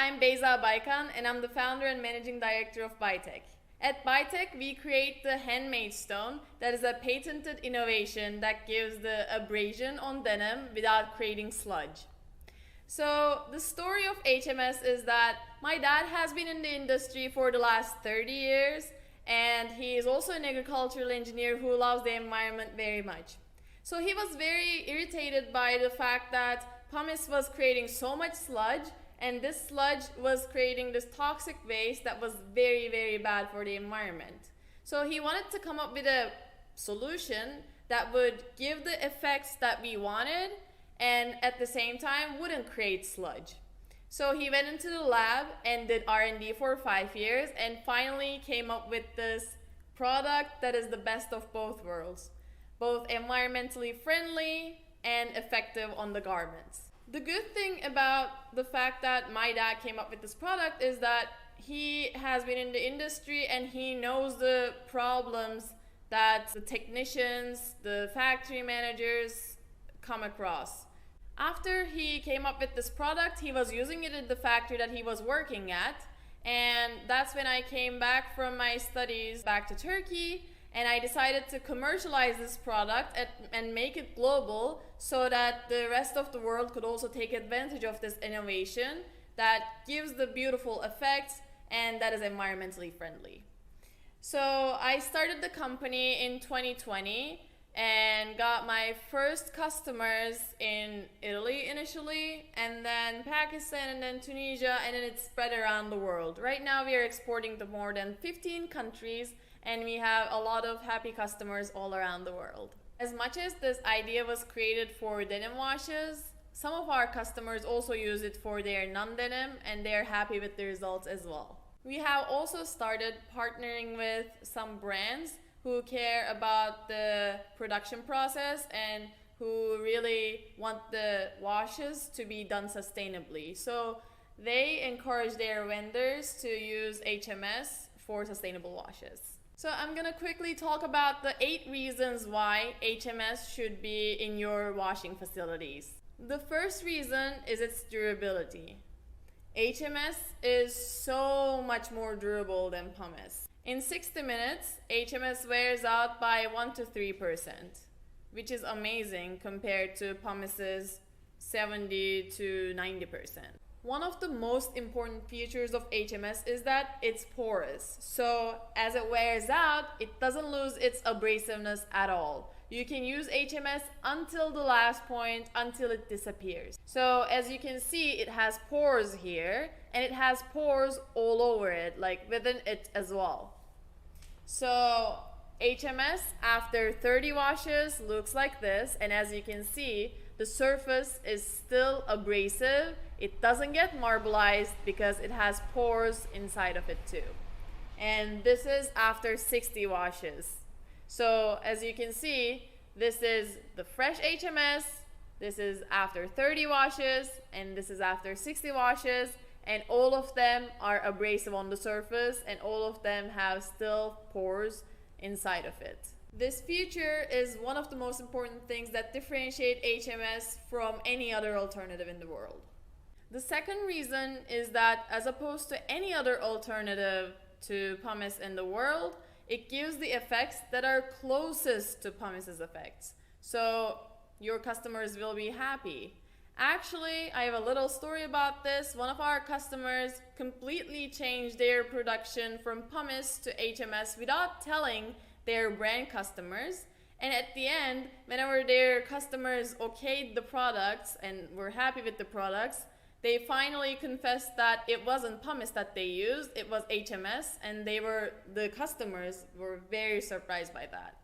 I'm Beyza Baykan, and I'm the founder and managing director of Bytech. At Bytech, we create the handmade stone that is a patented innovation that gives the abrasion on denim without creating sludge. So the story of HMS is that my dad has been in the industry for the last 30 years, and he is also an agricultural engineer who loves the environment very much. So he was very irritated by the fact that pumice was creating so much sludge, and this sludge was creating this toxic waste that was very, very bad for the environment. So he wanted to come up with a solution that would give the effects that we wanted and at the same time wouldn't create sludge. So he went into the lab and did R&D for 5 years and finally came up with this product that is the best of both worlds, both environmentally friendly and effective on the garments. The good thing about the fact that my dad came up with this product is that he has been in the industry and he knows the problems that the technicians, the factory managers come across. After he came up with this product, he was using it at the factory that he was working at, and that's when I came back from my studies back to Turkey, and I decided to commercialize this product and make it global so that the rest of the world could also take advantage of this innovation that gives the beautiful effects and that is environmentally friendly. So I started the company in 2020 and got my first customers in Italy initially, and then Pakistan, and then Tunisia, and then it spread around the world. Right now we are exporting to more than 15 countries, and we have a lot of happy customers all around the world. As much as this idea was created for denim washes, some of our customers also use it for their non-denim, and they're happy with the results as well. We have also started partnering with some brands who care about the production process and who really want the washes to be done sustainably. So they encourage their vendors to use HMS for sustainable washes. So I'm gonna quickly talk about the 8 reasons why HMS should be in your washing facilities. The first reason is its durability. HMS is so much more durable than pumice. In 60 minutes, HMS wears out by 1 to 3%, which is amazing compared to pumice's 70 to 90%. One of the most important features of HMS is that it's porous. So as it wears out, it doesn't lose its abrasiveness at all. You can use HMS until the last point, until it disappears. So as you can see, it has pores here, and it has pores all over it, like within it as well. So HMS after 30 washes looks like this, and as you can see, the surface is still abrasive. It doesn't get marbleized because it has pores inside of it too. And this is after 60 washes. So as you can see, this is the fresh HMS, this is after 30 washes, and this is after 60 washes, and all of them are abrasive on the surface, and all of them have still pores inside of it. This feature is one of the most important things that differentiate HMS from any other alternative in the world. The second reason is that as opposed to any other alternative to pumice in the world, it gives the effects that are closest to pumice's effects. So your customers will be happy. Actually, I have a little story about this. One of our customers completely changed their production from pumice to HMS without telling their brand customers. And at the end, whenever their customers okayed the products and were happy with the products, they finally confessed that it wasn't pumice that they used, it was HMS, and the customers were very surprised by that.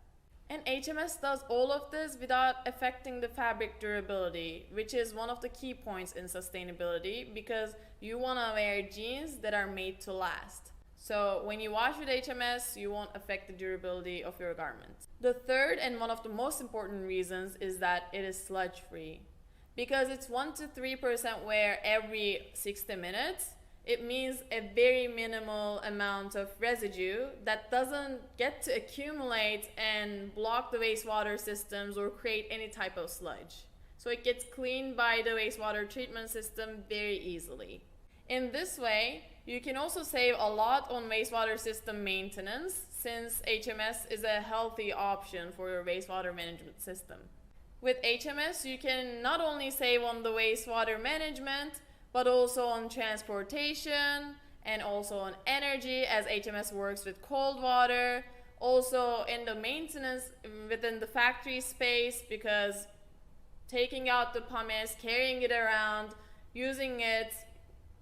And HMS does all of this without affecting the fabric durability, which is one of the key points in sustainability, because you want to wear jeans that are made to last. So when you wash with HMS, you won't affect the durability of your garments. The third and one of the most important reasons is that it is sludge free. Because it's 1 to 3% wear every 60 minutes, it means a very minimal amount of residue that doesn't get to accumulate and block the wastewater systems or create any type of sludge. So it gets cleaned by the wastewater treatment system very easily. In this way, you can also save a lot on wastewater system maintenance, since HMS is a healthy option for your wastewater management system. With HMS, you can not only save on the wastewater management, but also on transportation and also on energy, as HMS works with cold water, also in the maintenance within the factory space, because taking out the pumice, carrying it around, using it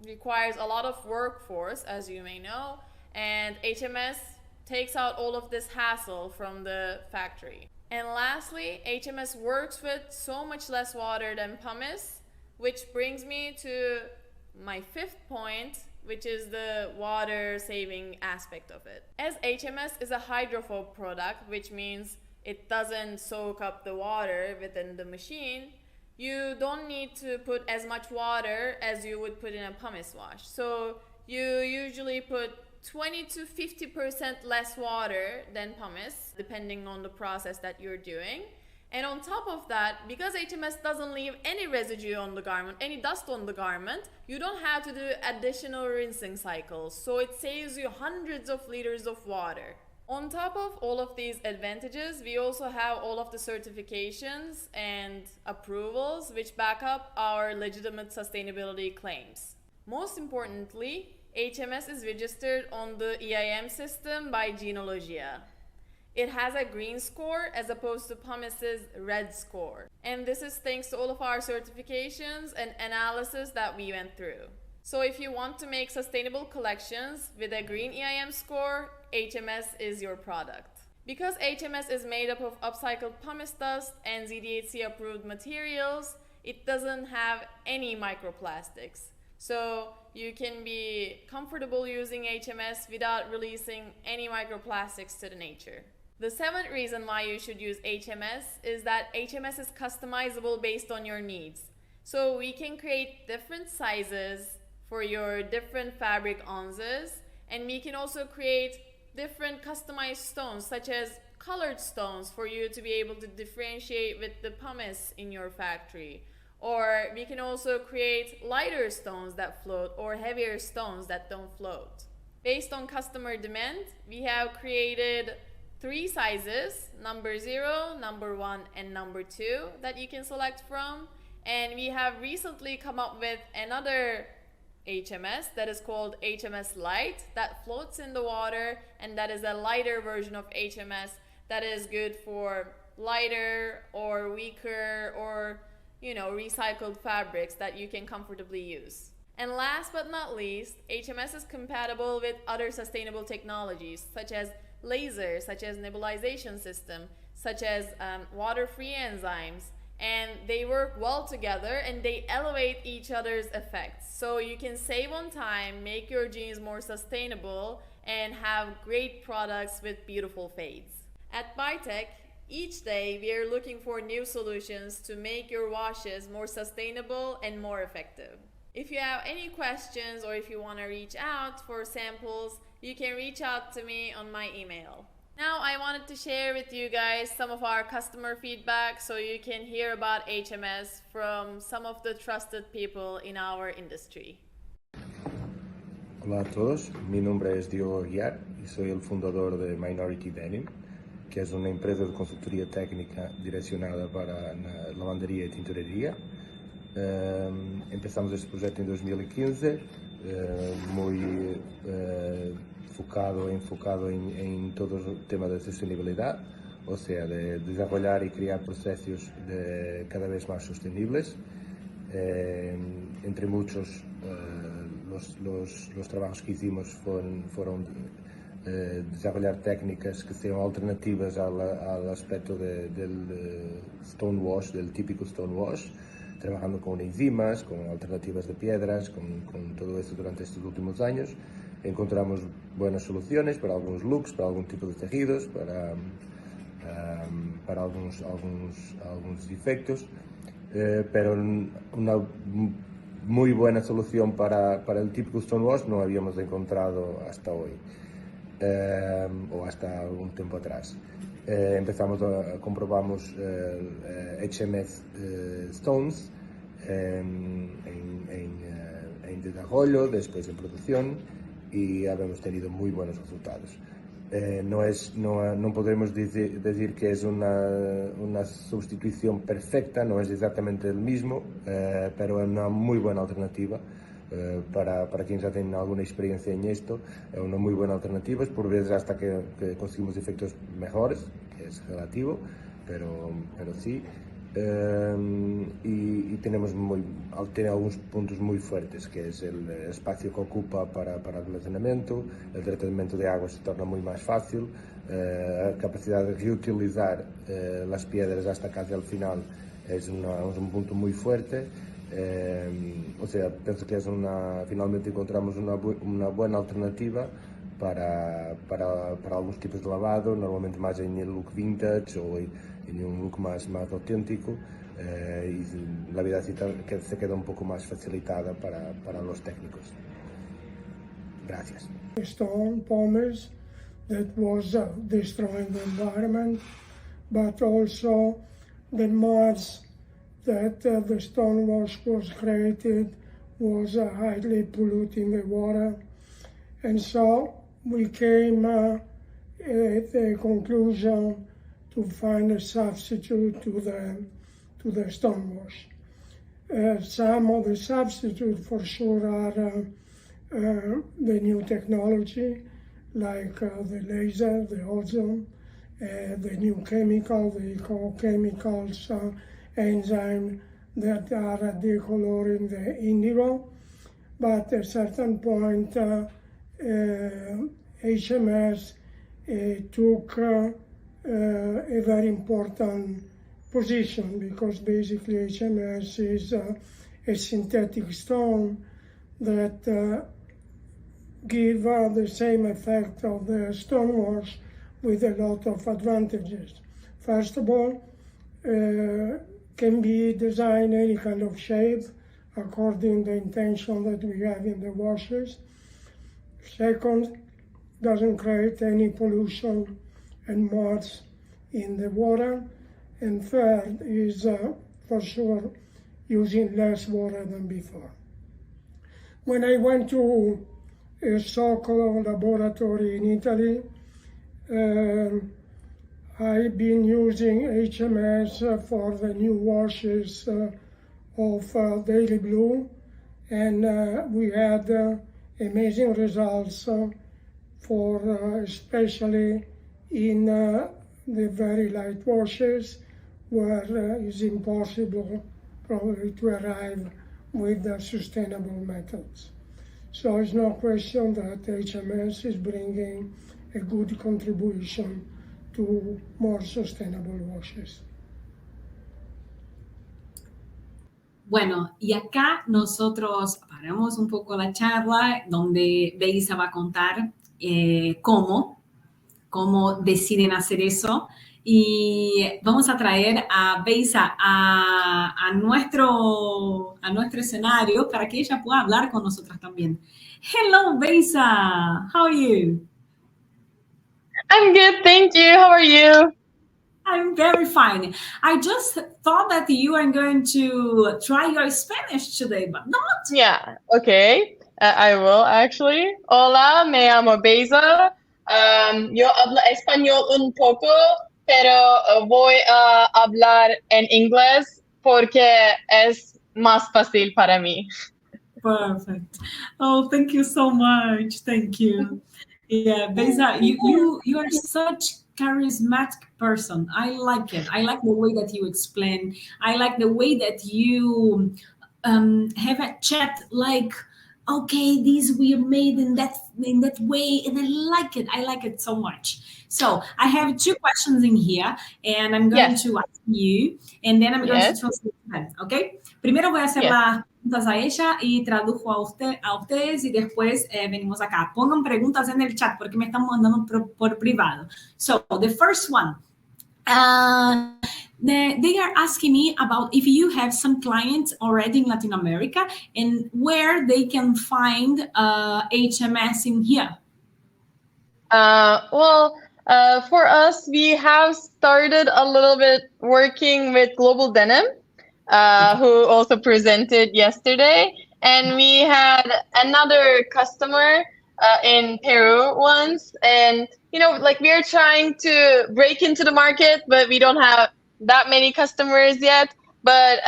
requires a lot of workforce, as you may know, and HMS takes out all of this hassle from the factory. And lastly, HMS works with so much less water than pumice, which brings me to my fifth point, which is the water saving aspect of it. As HMS is a hydrophobe product, which means it doesn't soak up the water within the machine, you don't need to put as much water as you would put in a pumice wash. So you usually put 20 to 50% less water than pumice, depending on the process that you're doing. And on top of that, because HMS doesn't leave any residue on the garment, any dust on the garment, you don't have to do additional rinsing cycles. So it saves you hundreds of liters of water. On top of all of these advantages, we also have all of the certifications and approvals which back up our legitimate sustainability claims. Most importantly, HMS is registered on the EIM system by Genealogia. It has a green score as opposed to pumice's red score. And this is thanks to all of our certifications and analysis that we went through. So if you want to make sustainable collections with a green EIM score, HMS is your product. Because HMS is made up of upcycled pumice dust and ZDHC approved materials, it doesn't have any microplastics. So you can be comfortable using HMS without releasing any microplastics to the nature. The seventh reason why you should use HMS is that HMS is customizable based on your needs. So we can create different sizes for your different fabric onzas, and we can also create different customized stones, such as colored stones, for you to be able to differentiate with the pumice in your factory. Or we can also create lighter stones that float or heavier stones that don't float. Based on customer demand, we have created 3 sizes, number 0, number 1, and number 2, that you can select from. And we have recently come up with another HMS that is called HMS Light, that floats in the water, and that is a lighter version of HMS that is good for lighter or weaker or recycled fabrics that you can comfortably use. And last but not least, HMS is compatible with other sustainable technologies such as lasers, such as nebulization system, such as water-free enzymes, and they work well together and they elevate each other's effects. So you can save on time, make your jeans more sustainable, and have great products with beautiful fades. At Baytek, each day we are looking for new solutions to make your washes more sustainable and more effective. If you have any questions or if you want to reach out for samples, you can reach out to me on my email. Now I wanted to share with you guys some of our customer feedback so you can hear about HMS from some of the trusted people in our industry. Hola a todos, mi nombre es Diogo Aguiar y soy el fundador de Minority Denim, que es una empresa de consultoría técnica direccionada para la lavandería y tintorería. Empezamos este projeto en 2015, muy enfocado en todo el tema de sostenibilidad, o sea, de desarrollar y crear procesos cada vez más sostenibles. Entre muchos, los trabajos que hicimos fueron desarrollar técnicas que sean alternativas al aspecto del stonewash, del típico stonewash, trabajando con enzimas, con alternativas de piedras, con todo eso durante estos últimos años. Encontramos buenas soluciones para algunos looks, para algún tipo de tejidos, para algunos defectos, pero una muy buena solución para el típico stonewash no habíamos encontrado hasta hoy, o hasta algún tiempo atrás. Comprobamos HMS Stones en desarrollo, después en producción y hemos tenido muy buenos resultados. No podemos decir que es una sustitución perfecta, no es exactamente el mismo, pero es una muy buena alternativa para quien ya tiene alguna experiencia en esto. Es una muy buena alternativa, por veces hasta que conseguimos efectos mejores, que es relativo, pero sí. Y tiene algunos puntos muy fuertes, que es el espacio que ocupa para almacenamiento, el tratamiento de agua se torna muy más fácil, la capacidad de reutilizar las piedras hasta casi al final es un punto muy fuerte. O sea, pienso que finalmente encontramos una buena alternativa para algunos tipos de lavado, normalmente más en el look vintage o en un look más auténtico, y la vida se queda un poco más facilitada para los técnicos. Gracias. Stone polymers that was destroying the environment, but also the mods that the stone wash was created was highly polluting the water. And so we came at the conclusion to find a substitute to the stone wash. Some of the substitutes for sure are the new technology, like the laser, the ozone, the new chemical, the eco-chemicals, enzyme that are decoloring the indigo. But at a certain point, HMS took a very important position, because basically HMS is a synthetic stone that give the same effect of the stone wash with a lot of advantages. First of all, can be designed any kind of shape according to the intention that we have in the washes. Second, doesn't create any pollution and mods in the water. And third is for sure using less water than before. When I went to a Socolo laboratory in Italy, I've been using HMS for the new washes of Daily Blue, and we had amazing results for especially in the very light washes, where it's impossible probably to arrive with the sustainable methods. So it's no question that HMS is bringing a good contribution to more sustainable washes. Bueno, y acá nosotros paramos un poco la charla donde Beyza va a contar cómo deciden hacer eso. Y vamos a traer a Beyza a nuestro escenario para que ella pueda hablar con nosotras también. Hello, Beyza. How are you? I'm good, thank you. How are you? I'm very fine. I just thought that you are going to try your Spanish today, but not. Yeah, okay. I will actually. Hola, me llamo Beyza. Yo hablo español un poco, pero voy a hablar en inglés porque es más fácil para mí. Perfect. Oh, thank you so much. Thank you. Yeah, Beyza, you are such charismatic person. I like it. I like the way that you explain. I like the way that you have a chat like, okay, these were made in that way, and I like it. I like it so much. So I have two questions in here, and I'm going to ask you, and then I'm going to translate them, okay? Primero voy a hacer las preguntas a ella y tradujo a ustedes y después venimos acá. Pongan preguntas en el chat porque me están mandando por privado. So the first one, they are asking me about if you have some clients already in Latin America and where they can find HMS in here. For us, we have started a little bit working with Global Denim, who also presented yesterday. And we had another customer in Peru once, and like we are trying to break into the market, but we don't have that many customers yet. But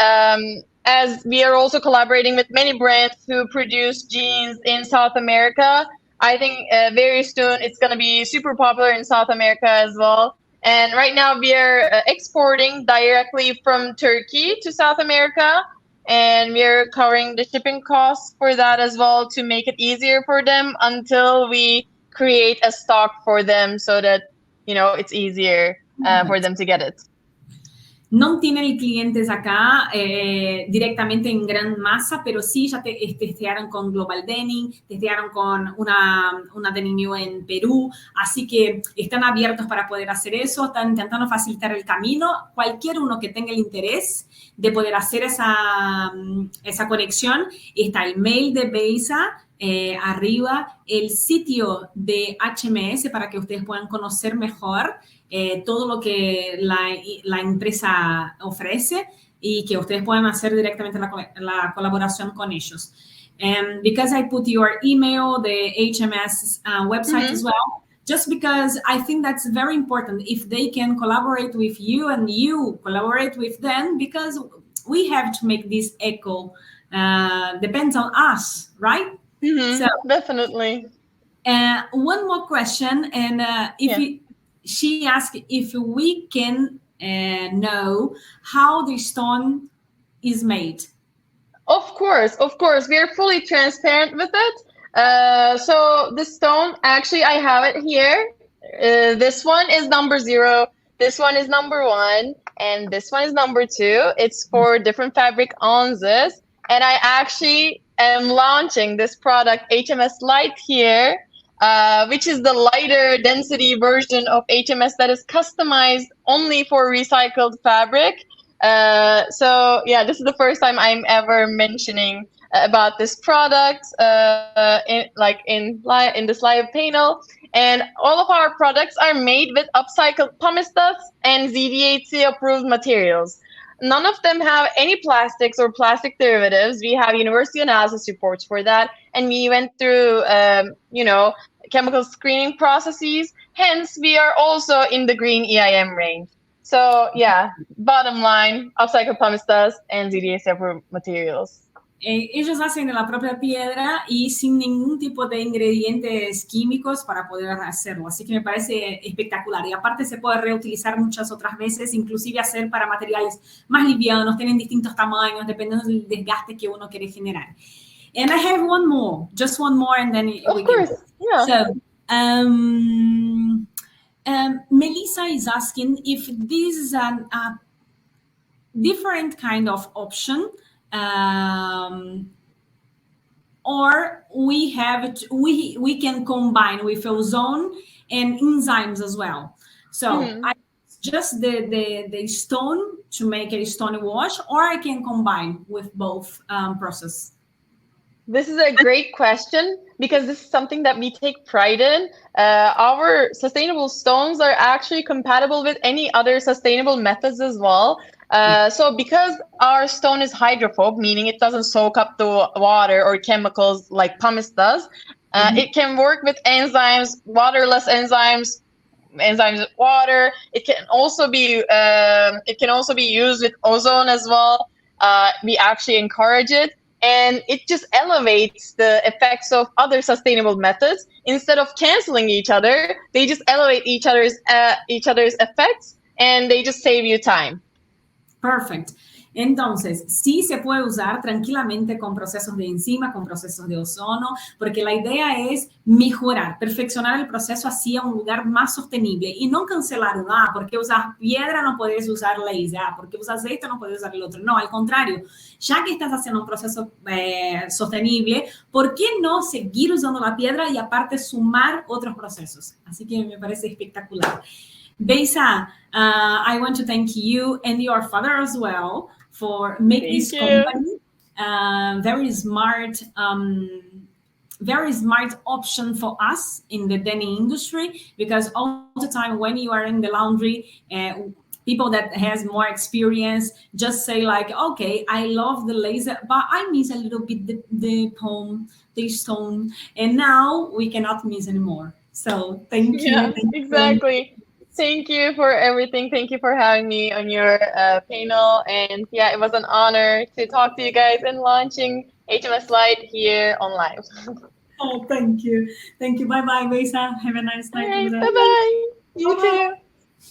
as we are also collaborating with many brands who produce jeans in South America, I think very soon it's going to be super popular in South America as well. And right now we are exporting directly from Turkey to South America, and we're covering the shipping costs for that as well to make it easier for them until we create a stock for them so that it's easier for them to get it. No tienen clientes acá directamente en gran masa, pero sí ya testearon con Global Denim, testearon con una Denim New en Perú, así que están abiertos para poder hacer eso, están intentando facilitar el camino. Cualquier uno que tenga el interés de poder hacer esa conexión, está el mail de Beyza, arriba, el sitio de HMS para que ustedes puedan conocer mejor todo lo que la empresa ofrece y que ustedes puedan hacer directamente la colaboración con ellos. Because I put your email, the HMS website as well, just because I think that's very important if they can collaborate with you and you collaborate with them, because we have to make this echo. Depends on us, right? So definitely. One more question, and she asked if we can know how the stone is made. Of course. We are fully transparent with it. So the stone, actually, I have it here. This one is number 0. This one is number 1. And this one is number 2. It's for different fabric ounces. And I actually am launching this product, HMS Light, here. Which is the lighter density version of HMS that is customized only for recycled fabric. So yeah, this is the first time I'm ever mentioning about this product in this live panel. And all of our products are made with upcycled pumice dust and ZDHC approved materials. None of them have any plastics or plastic derivatives. We have university analysis reports for that. And we went through, chemical screening processes. Hence, we are also in the green EIM range. So, yeah, bottom line, upcycled pumice dust and ZDHC approved materials. Ellos hacen de la propia piedra y sin ningún tipo de ingredientes químicos para poder hacerlo. Así que me parece espectacular. Y aparte se puede reutilizar muchas otras veces, inclusive hacer para materiales más livianos, tienen distintos tamaños, dependiendo del desgaste que uno quiere generar. And I have just one more, and then we can. Yeah. So, Melissa is asking if this is a different kind of option, or we can combine with ozone and enzymes as well. So just the stone to make a stone wash, or I can combine with both process. This is a great question because this is something that we take pride in. Our sustainable stones are actually compatible with any other sustainable methods as well. So because our stone is hydrophobe, meaning it doesn't soak up the water or chemicals like pumice does, it can work with enzymes, waterless enzymes with water. It can also be used with ozone as well. We actually encourage it. And it just elevates the effects of other sustainable methods. Instead of canceling each other, they just elevate each other's effects, and they just save you time. Perfect. Entonces, sí se puede usar tranquilamente con procesos de enzima, con procesos de ozono, porque la idea es mejorar, perfeccionar el proceso hacia un lugar más sostenible y no cancelar porque usas piedra no puedes usar laser, porque usas esto no puedes usar el otro. No, al contrario, ya que estás haciendo un proceso sostenible, ¿por qué no seguir usando la piedra y aparte sumar otros procesos? Así que me parece espectacular. Beyza, I want to thank you and your father as well for making this company very smart option for us in the denim industry, because all the time when you are in the laundry, people that has more experience just say like, okay, I love the laser, but I miss a little bit the poem, the stone, and now we cannot miss anymore. So thank you. Yeah, exactly. Thank you for everything. Thank you for having me on your panel. And yeah, it was an honor to talk to you guys and launching HMS Lite here on live. Oh, thank you. Thank you. Bye bye, Beyza. Have a nice All night over right, there. bye bye. You Bye-bye. too.